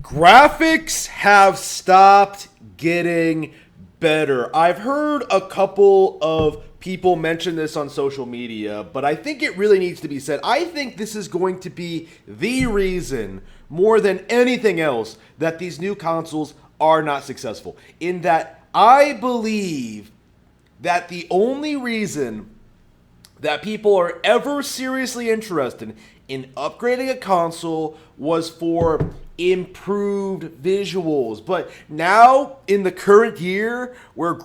Graphics have stopped getting better. I've heard a couple of people mention this on social media, but I think it really needs to be said. I think this is going to be the reason, more than anything else, that these new consoles are not successful. In that I believe that the only reason that people are ever seriously interested in upgrading a console was for improved visuals. But now, in the current year, where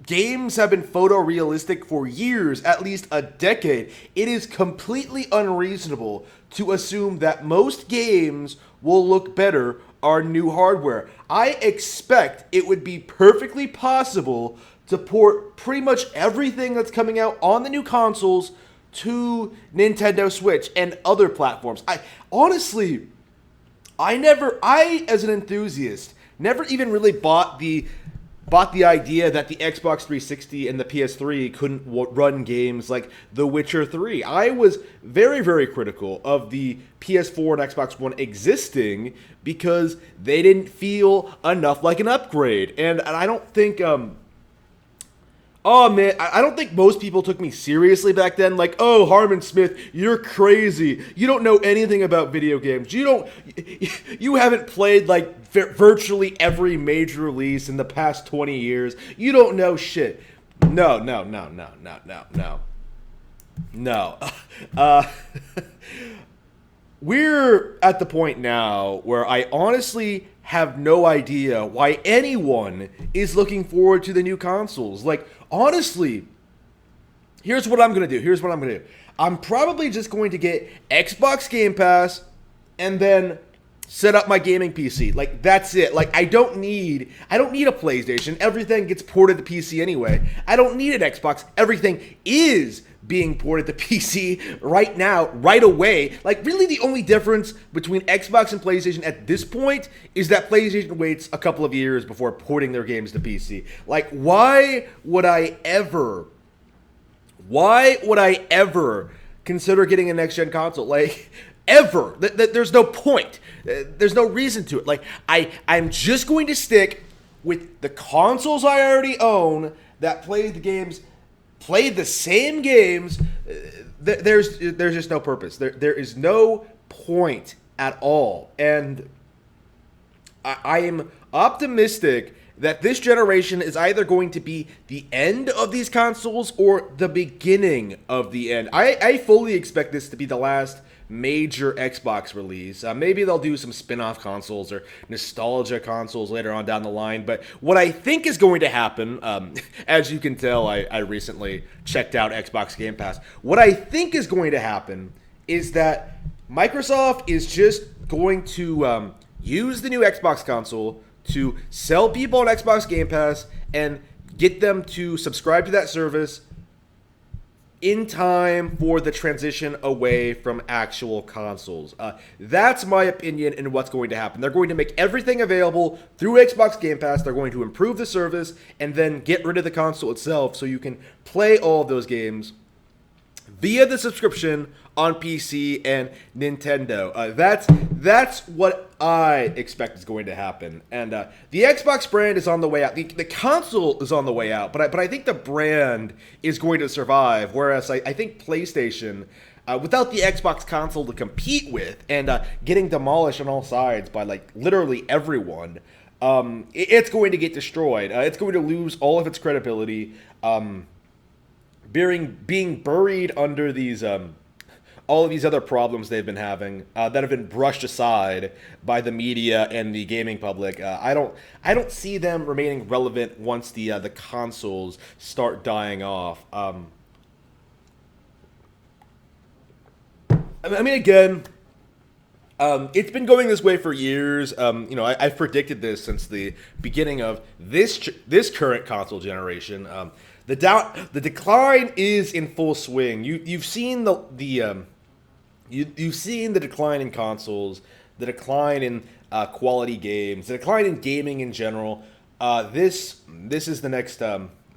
games have been photorealistic for years, at least a decade, it is completely unreasonable to assume that most games will look better on new hardware. I expect it would be perfectly possible to port pretty much everything that's coming out on the new consoles to Nintendo Switch and other platforms. I as an enthusiast never even really bought the idea that the Xbox 360 and the PS3 couldn't run games like The Witcher 3. I was very, very critical of the PS4 and Xbox One existing because they didn't feel enough like an upgrade. And I don't think oh man, I don't think most people took me seriously back then. Like, oh, Harmon Smith, you're crazy. You don't know anything about video games. You haven't played like virtually every major release in the past 20 years. You don't know shit. No. We're at the point now where I honestly have no idea why anyone is looking forward to the new consoles. Like, honestly, here's what I'm going to do. I'm probably just going to get Xbox Game Pass and then set up my gaming PC. Like, that's it. Like, I don't need a PlayStation. Everything gets ported to PC anyway. I don't need an Xbox. Everything is being ported to PC right now, right away. Like, really the only difference between Xbox and PlayStation at this point is that PlayStation waits a couple of years before porting their games to PC. Like, why would I ever consider getting a next-gen console? Like, ever. There's no point. There's no reason to it. Like, I'm just going to stick with the consoles I already own that play the same games. There's just no purpose. There is no point at all. And I am optimistic that this generation is either going to be the end of these consoles or the beginning of the end. I fully expect this to be the last major Xbox release. Maybe they'll do some spin-off consoles or nostalgia consoles later on down the line. But what I think is going to happen, as you can tell, I recently checked out Xbox Game Pass. What I think is going to happen is that Microsoft is just going to use the new Xbox console to sell people on Xbox Game Pass and get them to subscribe to that service in time for the transition away from actual consoles. That's my opinion in what's going to happen. They're going to make everything available through Xbox Game Pass. They're going to improve the service and then get rid of the console itself so you can play all of those games via the subscription on PC and Nintendo. That's what I expect is going to happen. And the Xbox brand is on the way out. The console is on the way out, but I think the brand is going to survive. Whereas I think PlayStation, without the Xbox console to compete with and getting demolished on all sides by like literally everyone, it's going to get destroyed. It's going to lose all of its credibility. Being buried under these all of these other problems they've been having that have been brushed aside by the media and the gaming public. I don't see them remaining relevant once the consoles start dying off. I mean, again, it's been going this way for years. I've predicted this since the beginning of this current console generation. The decline is in full swing. You've seen you've seen the decline in consoles, the decline in quality games, the decline in gaming in general. This is the next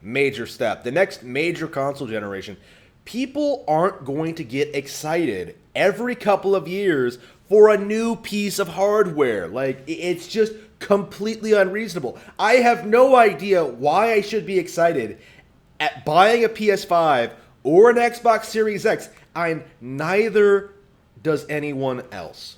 major step, the next major console generation. People aren't going to get excited every couple of years for a new piece of hardware. Like, it's just completely unreasonable. I have no idea why I should be excited at buying a PS5 or an Xbox Series X. Neither does anyone else.